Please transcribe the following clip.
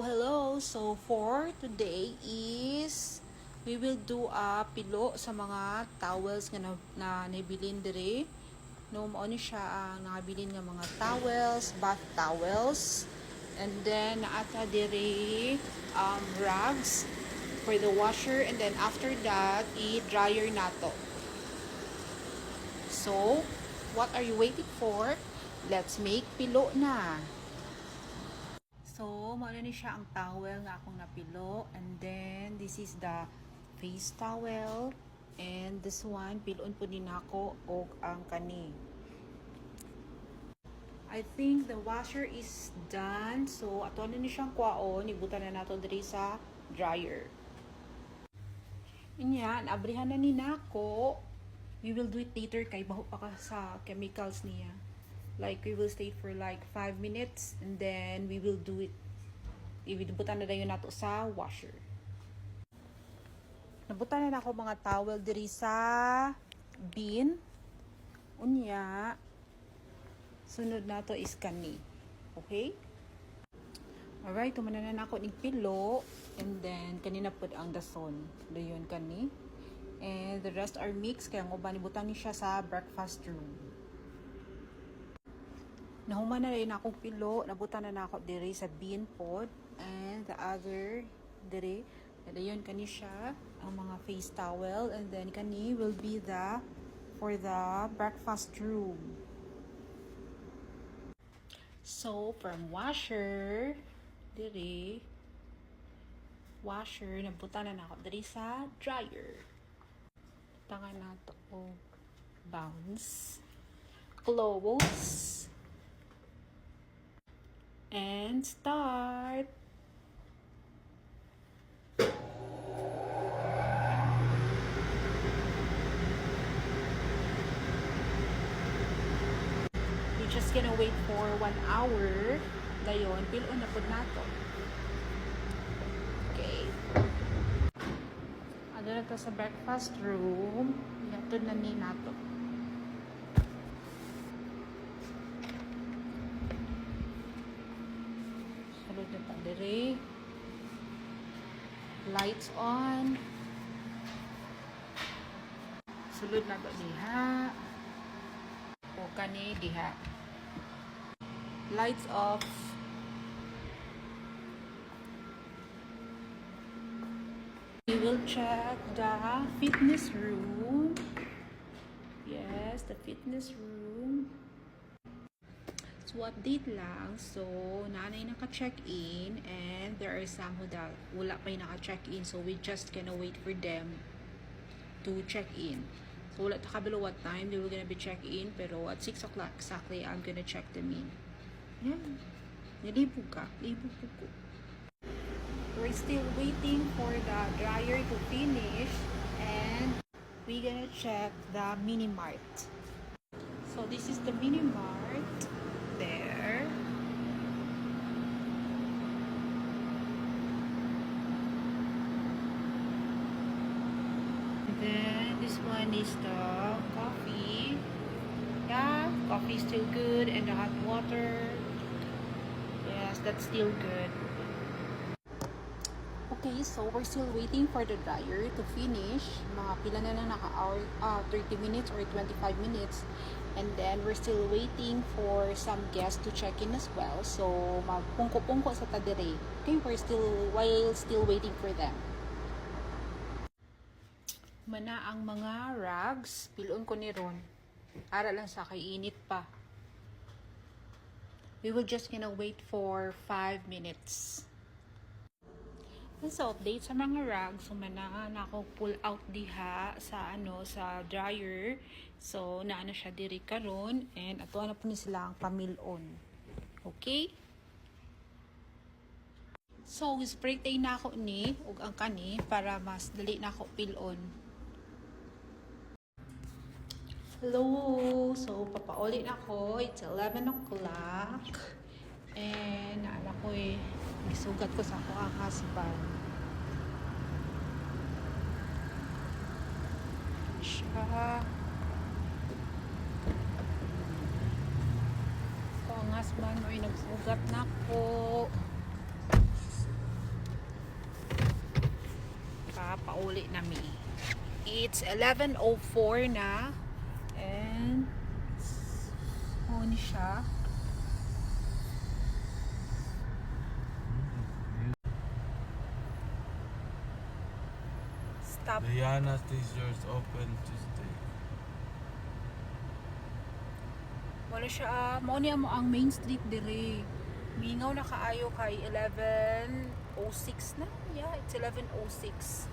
Hello. So, for today is we will do a pilo sa mga towels nga na nabilin dire. No, mao ni siya ang nakabilin nga mga towels, bath towels. And then naata dire rags for the washer, and then after that i-dryer nato. So, what are you waiting for? Let's make pilo na. So, mao ni siya ang towel nga akong napilo. And then, this is the face towel. And this one, pilon po din ako og ang kani. I think the washer is done. So, ato na ni siyang kwaon. Ibutan na nato diri sa dryer. Inya, naabrihan na ni nako. We will do it later kay baho pa ka sa chemicals niya. Like, we will stay for like 5 minutes and then we will do it. Ibibutan na dayon nato sa washer. Nabutan na ako mga towel diri sa bin. Unya, sunod nato is kani. Okay? Alright, tumanan na ako ng pilo. And then, kanina po ang dason. Dayon kani. And the rest are mixed. Kaya ang uban, ibutan ni siya sa breakfast room. Nahuman na rin akong pilo. Nabutan na ako diri sa bean pod. And the other diri. And yun kani siya. Ang mga face towel. And then kani will be the for the breakfast room. So from washer diri. Washer. Nabutan na ako diri sa dryer. Tangan na to o bounce. Close. And start. We're just gonna wait for 1 hour. Dayon, pilon na po nato. Okay. Ano na to sa breakfast room. Yato na ni nato. Sulod na ta dire. Lights on. Sulod na to diha. O kani diha. Lights off. We will check the fitness room. Yes, the fitness room. So, update lang. So, nanay naka-check-in and there are some who wala pa yung naka-check-in. So, we just gonna wait for them to check-in. So, wala ta kabalo what time they were gonna be check-in. Pero at 6 o'clock exactly, I'm gonna check them in. Yan. Nalibog ka. Libog ko. We're still waiting for the dryer to finish. And we're gonna check the mini mart. So, this is the mini mart. There. And then this one is the coffee. Yeah, coffee is still good, and the hot water. Yes, that's still good. Okay, so we're still waiting for the dryer to finish. Mga pila na lang naka-hour, 30 minutes or 25 minutes. And then we're still waiting for some guests to check in as well. So, magpungko-pungko sa tadire. Okay, while still waiting for them. Mana ang mga rags, pilon ko ni Ron. Ara lang sa kay init pa. We will just gonna wait for 5 minutes. And so, update sa mga rags. So, mana ako pull out diha sa sa dryer. So, naano siya diri karon, and ato na po ni sila ang pamilon. Okay? So, spray tay na ako ni ug ang kani para mas dali na ako pilon. Hello! So, papauli na ako. It's 11 o'clock. And, naala ko isugat ko sa ako ang husband. Siya. So, ang husband mo nagsugat na ko. uli nami. It's 11:04 na. And on siya. Stop. Diana T-shirts open Tuesday. Wala siya. Mao niya mo ang Main Street dire. Mingaw na kaayo kay 11:06 na. Yeah, it's 11:06.